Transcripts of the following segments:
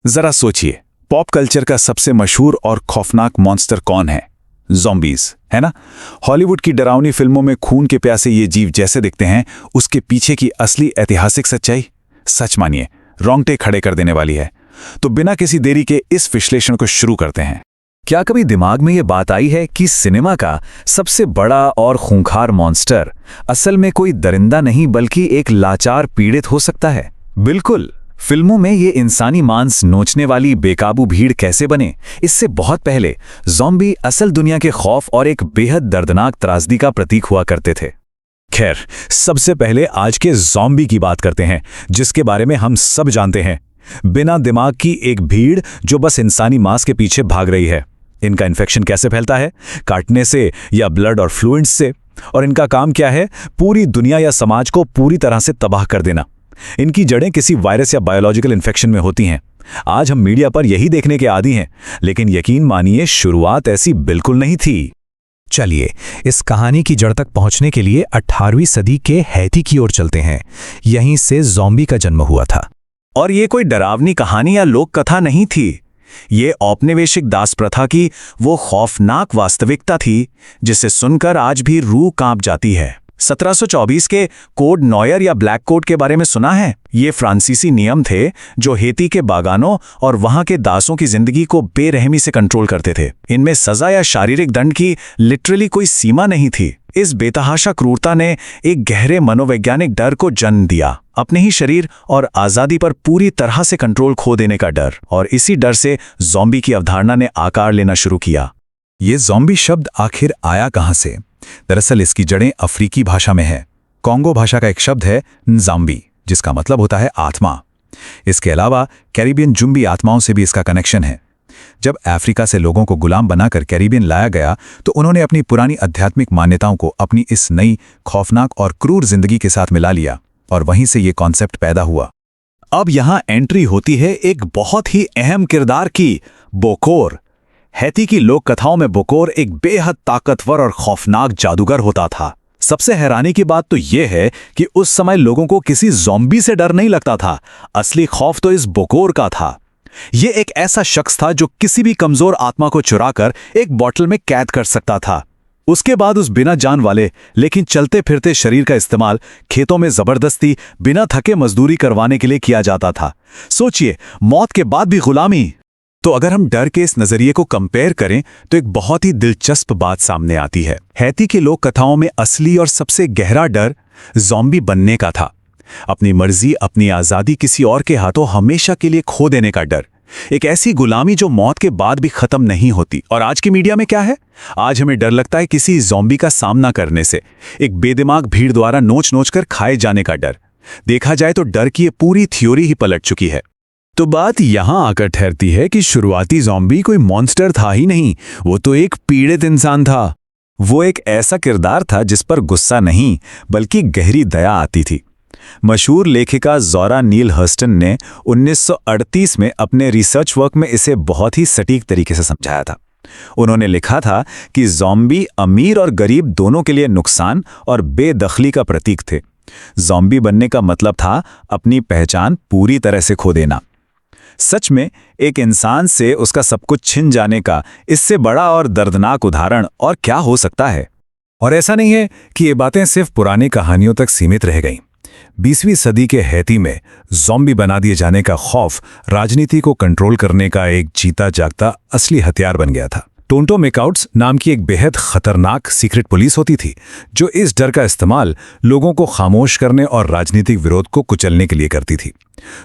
जरा सोचिए, pop culture का सबसे मशहूर और खौफनाक मॉन्स्टर कौन है? ज़ॉम्बीज़, है ना? हॉलीवुड की डरावनी फिल्मों में खून के प्यासे ये जीव जैसे दिखते हैं, उसके पीछे की असली ऐतिहासिक सच्चाई सच मानिए रोंगटे खड़े कर देने वाली है। तो बिना किसी देरी के इस विश्लेषण को शुरू करते हैं। क्या कभी दिमाग में ये बात आई है कि सिनेमा का सबसे बड़ा और खूंखार मॉन्स्टर असल में कोई दरिंदा नहीं बल्कि एक लाचार पीड़ित हो सकता है? बिल्कुल। फिल्मों में ये इंसानी मांस नोचने वाली बेकाबू भीड़ कैसे बने, इससे बहुत पहले ज़ॉम्बी असल दुनिया के खौफ और एक बेहद दर्दनाक त्रासदी का प्रतीक हुआ करते थे। खैर, सबसे पहले आज के ज़ॉम्बी की बात करते हैं, जिसके बारे में हम सब जानते हैं। बिना दिमाग की एक भीड़ जो बस इंसानी मांस के पीछे भाग रही है। इनका इन्फेक्शन कैसे फैलता है? काटने से या ब्लड और फ्लूइड्स से? और इनका काम क्या है? पूरी दुनिया या समाज को पूरी तरह से तबाह कर देना। इनकी जड़ें किसी वायरस या बायोलॉजिकल इन्फेक्शन में होती हैं। आज हम मीडिया पर यही देखने के आदी हैं, लेकिन यकीन मानिए शुरुआत ऐसी बिल्कुल नहीं थी। चलिए, इस कहानी की जड़ तक पहुंचने के लिए 18वीं सदी के हैती की ओर चलते हैं। यहीं से ज़ॉम्बी का जन्म हुआ था। और ये कोई डरावनी कहानी या लोक कथा नहीं थी। ये औपनिवेशिक दास प्रथा की वो खौफनाक वास्तविकता थी जिसे सुनकर आज भी रूह कांप जाती है। 1724 के कोड नॉयर या ब्लैक कोड के बारे में सुना है? ये फ्रांसीसी नियम थे जो हेती के बागानों और वहां के दासों की जिंदगी को बेरहमी से कंट्रोल करते थे। इनमें सजा या शारीरिक दंड की लिटरली कोई सीमा नहीं थी। इस बेतहाशा क्रूरता ने एक गहरे मनोवैज्ञानिक डर को जन्म दिया, अपने ही शरीर और आज़ादी पर पूरी तरह से कंट्रोल खो देने का डर। और इसी डर से ज़ॉम्बी की अवधारणा ने आकार लेना शुरू किया। ये ज़ॉम्बी शब्द आखिर आया कहां से? दरअसल इसकी जड़ें अफ्रीकी भाषा में है। कॉन्गो भाषा का एक शब्द है नज़ाम्बी, जिसका मतलब होता है आत्मा। इसके अलावा कैरिबियन जुम्बी आत्माओं से भी इसका कनेक्शन है। जब अफ्रीका से लोगों को गुलाम बनाकर कैरिबियन लाया गया तो उन्होंने अपनी पुरानी आध्यात्मिक मान्यताओं को अपनी इस नई खौफनाक और क्रूर जिंदगी के साथ मिला लिया, और वहीं से ये कॉन्सेप्ट पैदा हुआ। अब यहां एंट्री होती है एक बहुत ही अहम किरदार की, बोकोर। हैती की लोक कथाओं में बोकोर एक बेहद ताकतवर और खौफनाक जादूगर होता था। सबसे हैरानी की बात तो यह है कि उस समय लोगों को किसी ज़ॉम्बी से डर नहीं लगता था। असली खौफ तो इस बोकोर का था। यह एक ऐसा शख्स था जो किसी भी कमजोर आत्मा को चुराकर एक बॉटल में कैद कर सकता था। उसके बाद उस बिना जान वाले लेकिन चलते फिरते शरीर का इस्तेमाल खेतों में जबरदस्ती बिना थके मजदूरी करवाने के लिए किया जाता था। सोचिए, मौत के बाद भी गुलामी। तो अगर हम डर के इस नजरिए को कंपेयर करें तो एक बहुत ही दिलचस्प बात सामने आती है। हैती के लोक कथाओं में असली और सबसे गहरा डर ज़ॉम्बी बनने का था। अपनी मर्जी, अपनी आज़ादी किसी और के हाथों हमेशा के लिए खो देने का डर। एक ऐसी गुलामी जो मौत के बाद भी खत्म नहीं होती। और आज की मीडिया में क्या है? आज हमें डर लगता है किसी ज़ॉम्बी का सामना करने से, एक बेदिमाग भीड़ द्वारा नोच नोच कर खाए जाने का डर। देखा जाए तो डर की ये पूरी थ्योरी ही पलट चुकी है। तो बात यहां आकर ठहरती है कि शुरुआती ज़ॉम्बी कोई मॉन्स्टर था ही नहीं, वो तो एक पीड़ित इंसान था। वो एक ऐसा किरदार था जिस पर गुस्सा नहीं बल्कि गहरी दया आती थी। मशहूर लेखिका ज़ोरा नील हर्स्टन ने 1938 में अपने रिसर्च वर्क में इसे बहुत ही सटीक तरीके से समझाया था। उन्होंने लिखा था कि ज़ॉम्बी अमीर और गरीब दोनों के लिए नुकसान और बेदखली का प्रतीक थे। ज़ॉम्बी बनने का मतलब था अपनी पहचान पूरी तरह से खो देना। सच में एक इंसान से उसका सब कुछ छिन जाने का इससे बड़ा और दर्दनाक उदाहरण और क्या हो सकता है? और ऐसा नहीं है कि ये बातें सिर्फ पुरानी कहानियों तक सीमित रह गईं। 20वीं सदी के हैती में ज़ॉम्बी बना दिए जाने का खौफ राजनीति को कंट्रोल करने का एक जीता जागता असली हथियार बन गया था। टोंटो मेकआउट्स नाम की एक बेहद खतरनाक सीक्रेट पुलिस होती थी जो इस डर का इस्तेमाल लोगों को खामोश करने और राजनीतिक विरोध को कुचलने के लिए करती थी।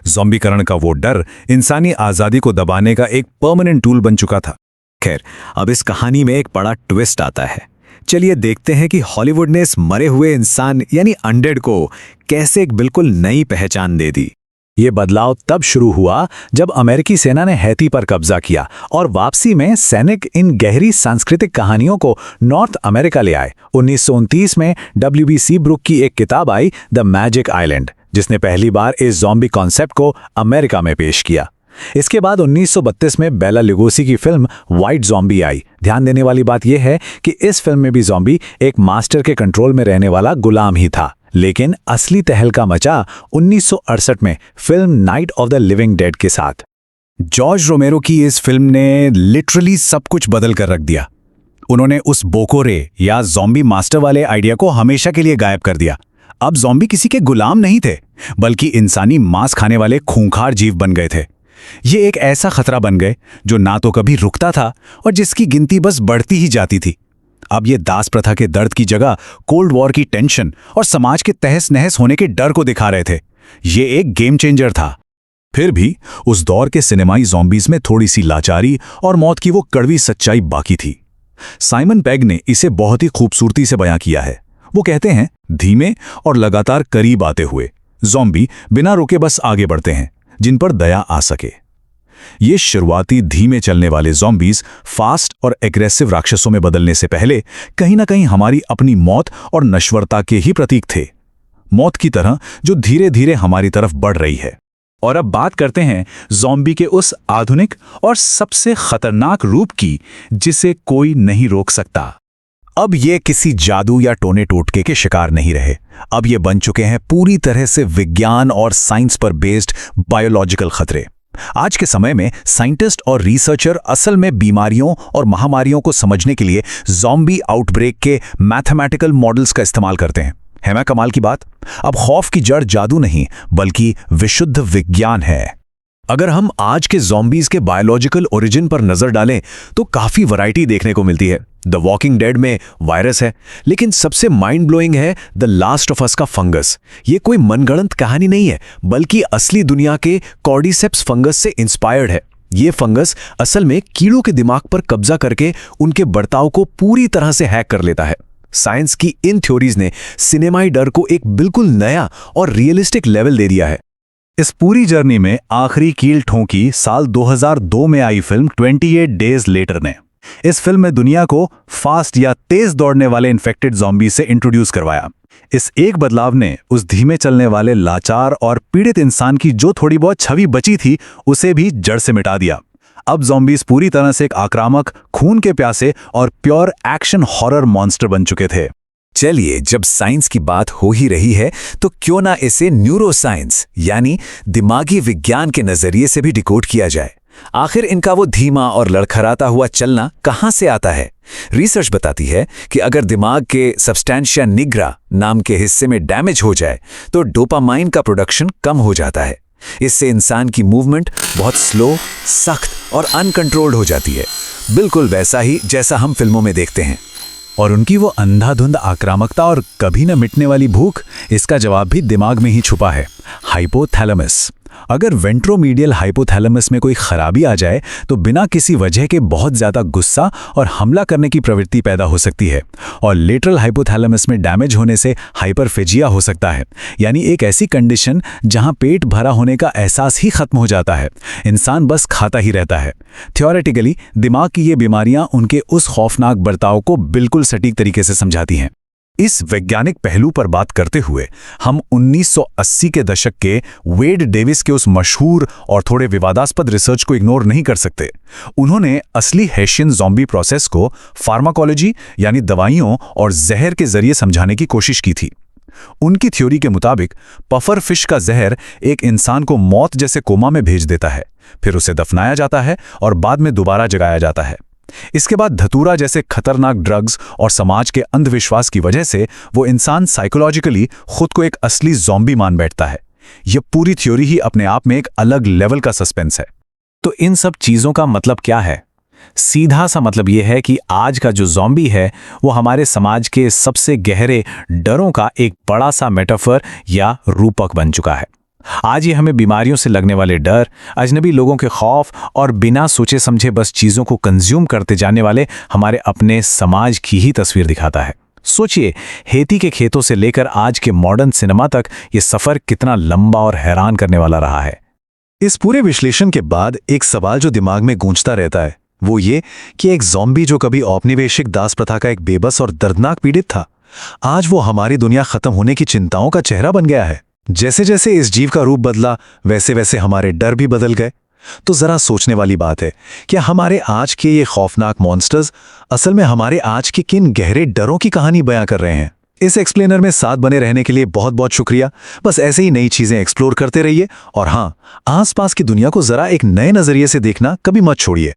ज़ॉम्बीकरण का वो डर इंसानी आज़ादी को दबाने का एक परमानेंट टूल बन चुका था। खैर, अब इस कहानी में एक बड़ा ट्विस्ट आता है। चलिए देखते हैं कि हॉलीवुड ने इस मरे हुए इंसान यानी अनडेड को कैसे एक बिल्कुल नई पहचान दे दी। ये बदलाव तब शुरू हुआ जब अमेरिकी सेना ने हैती पर कब्जा किया और वापसी में सैनिक इन गहरी सांस्कृतिक कहानियों को नॉर्थ अमेरिका ले आए। 1929 में W.B. सीब्रुक की एक किताब आई, द मैजिक आइलैंड, जिसने पहली बार इस ज़ॉम्बी कॉन्सेप्ट को अमेरिका में पेश किया। इसके बाद 1932 में बेला लुगोसी की फिल्म व्हाइट ज़ॉम्बी आई। ध्यान देने वाली बात यह है कि इस फिल्म में भी ज़ॉम्बी एक मास्टर के कंट्रोल में रहने वाला गुलाम ही था। लेकिन असली तहलका मचा 1968 में film night of the living dead के साथ। जॉर्ज रोमेरो की इस फिल्म ने लिटरली सब कुछ बदल कर रख दिया। उन्होंने उस बोकोरे या ज़ॉम्बी मास्टर वाले आइडिया को हमेशा के लिए गायब कर दिया। अब ज़ॉम्बी किसी के गुलाम नहीं थे, बल्कि इंसानी मांस खाने वाले खूंखार जीव बन गए थे। ये एक ऐसा खतरा बन गए जो ना तो कभी रुकता था और जिसकी गिनती बस बढ़ती ही जाती थी। अब ये दास प्रथा के दर्द की जगह कोल्ड वॉर की टेंशन और समाज के तहस नहस होने के डर को दिखा रहे थे। ये एक गेम चेंजर था। फिर भी उस दौर के सिनेमाई ज़ॉम्बीज़ में थोड़ी सी लाचारी और मौत की वो कड़वी सच्चाई बाकी थी। साइमन पेग ने इसे बहुत ही खूबसूरती से बयां किया है। वो कहते हैं, धीमे और लगातार करीब आते हुए ज़ॉम्बी बिना रुके बस आगे बढ़ते हैं, जिन पर दया आ सके। ये शुरुआती धीमे चलने वाले ज़ॉम्बीज़ फास्ट और एग्रेसिव राक्षसों में बदलने से पहले कहीं ना कहीं हमारी अपनी मौत और नश्वरता के ही प्रतीक थे। मौत की तरह जो धीरे धीरे हमारी तरफ बढ़ रही है। और अब बात करते हैं ज़ॉम्बी के उस आधुनिक और सबसे खतरनाक रूप की, जिसे कोई नहीं रोक सकता। अब ये किसी जादू या टोने टोटके के शिकार नहीं रहे। अब ये बन चुके हैं पूरी तरह से विज्ञान और साइंस पर बेस्ड बायोलॉजिकल खतरे। आज के समय में साइंटिस्ट और रिसर्चर असल में बीमारियों और महामारियों को समझने के लिए ज़ॉम्बी आउटब्रेक के मैथमेटिकल मॉडल्स का इस्तेमाल करते हैं। है ना कमाल की बात? अब खौफ की जड़ जादू नहीं, बल्कि विशुद्ध विज्ञान है। अगर हम आज के ज़ॉम्बीज़ के बायोलॉजिकल ओरिजिन पर नजर डालें तो काफी वैरायटी देखने को मिलती है। द वॉकिंग डेड में वायरस है, लेकिन सबसे माइंड ब्लोइंग है द लास्ट ऑफ अस का फंगस। ये कोई मनगढ़ंत कहानी नहीं है, बल्कि असली दुनिया के कॉर्डिसेप्स फंगस से इंस्पायर्ड है। ये फंगस असल में कीड़ों के दिमाग पर कब्जा करके उनके बर्ताव को पूरी तरह से हैक कर लेता है। साइंस की इन थ्योरीज ने सिनेमाई डर को एक बिल्कुल नया और रियलिस्टिक लेवल दे दिया है। इस पूरी जर्नी में आखिरी कील ठोंकी साल 2002 में आई फिल्म 28 डेज लेटर ने। इस फिल्म में दुनिया को फास्ट या तेज दौड़ने वाले इन्फेक्टेड ज़ॉम्बी से इंट्रोड्यूस करवाया। इस एक बदलाव ने उस धीमे चलने वाले लाचार और पीड़ित इंसान की जो थोड़ी बहुत छवि बची थी, उसे भी जड़ से मिटा दिया। अब ज़ॉम्बीज़ पूरी तरह से एक आक्रामक, खून के प्यासे और प्योर एक्शन हॉरर मॉन्स्टर बन चुके थे। चलिए, जब साइंस की बात हो ही रही है तो क्यों ना इसे न्यूरोसाइंस यानी दिमागी विज्ञान के नजरिए से भी डिकोड किया जाए। आखिर इनका वो धीमा और लड़खड़ाता हुआ चलना कहां से आता है? रिसर्च बताती है कि अगर दिमाग के सब्सटेंशिया निग्रा नाम के हिस्से में डैमेज हो जाए तो डोपामाइन का प्रोडक्शन कम हो जाता है। इससे इंसान की मूवमेंट बहुत स्लो, सख्त और अनकंट्रोल्ड हो जाती है, बिल्कुल वैसा ही जैसा हम फिल्मों में देखते हैं। और उनकी वो अंधाधुंध आक्रामकता और कभी न मिटने वाली भूख, इसका जवाब भी दिमाग में ही छुपा है, हाइपोथैलेमस। अगर वेंट्रोमीडियल हाइपोथैलेमस में कोई खराबी आ जाए तो बिना किसी वजह के बहुत ज़्यादा गुस्सा और हमला करने की प्रवृत्ति पैदा हो सकती है। और लेटरल हाइपोथैलेमस में डैमेज होने से हाइपरफेजिया हो सकता है, यानी एक ऐसी कंडीशन जहां पेट भरा होने का एहसास ही खत्म हो जाता है, इंसान बस खाता ही रहता है। थ्योरेटिकली दिमाग की ये बीमारियां उनके उस खौफनाक बर्ताव को बिल्कुल सटीक तरीके से समझाती हैं। इस वैज्ञानिक पहलू पर बात करते हुए हम 1980 के दशक के वेड डेविस के उस मशहूर और थोड़े विवादास्पद रिसर्च को इग्नोर नहीं कर सकते। उन्होंने असली हेशियन ज़ॉम्बी प्रोसेस को फार्माकोलॉजी यानी दवाइयों और जहर के जरिए समझाने की कोशिश की थी। उनकी थ्योरी के मुताबिक पफर फिश का जहर एक इंसान को मौत जैसे कोमा में भेज देता है, फिर उसे दफनाया जाता है और बाद में दोबारा जगाया जाता है। इसके बाद धतूरा जैसे खतरनाक ड्रग्स और समाज के अंधविश्वास की वजह से वो इंसान साइकोलॉजिकली खुद को एक असली ज़ॉम्बी मान बैठता है। यह पूरी थ्योरी ही अपने आप में एक अलग लेवल का सस्पेंस है। तो इन सब चीज़ों का मतलब क्या है? सीधा सा मतलब यह है कि आज का जो ज़ॉम्बी है वो हमारे समाज के सबसे गहरे डरों का एक बड़ा सा मेटाफर या रूपक बन चुका है। आज ये हमें बीमारियों से लगने वाले डर, अजनबी लोगों के खौफ और बिना सोचे समझे बस चीज़ों को कंज्यूम करते जाने वाले हमारे अपने समाज की ही तस्वीर दिखाता है। सोचिए, हेती के खेतों से लेकर आज के मॉडर्न सिनेमा तक ये सफ़र कितना लंबा और हैरान करने वाला रहा है। इस पूरे विश्लेषण के बाद एक सवाल जो दिमाग में गूंजता रहता है वो ये कि एक ज़ॉम्बी जो कभी औपनिवेशिक दास प्रथा का एक बेबस और दर्दनाक पीड़ित था, आज वो हमारी दुनिया खत्म होने की चिंताओं का चेहरा बन गया है। जैसे जैसे इस जीव का रूप बदला, वैसे वैसे हमारे डर भी बदल गए। तो जरा सोचने वाली बात है, क्या हमारे आज के ये खौफनाक मॉन्स्टर्स असल में हमारे आज के किन गहरे डरों की कहानी बयां कर रहे हैं? इस एक्सप्लेनर में साथ बने रहने के लिए बहुत बहुत शुक्रिया। बस ऐसे ही नई चीजें एक्सप्लोर करते रहिए और हाँ, आसपास की दुनिया को जरा एक नए नजरिए से देखना कभी मत छोड़िए।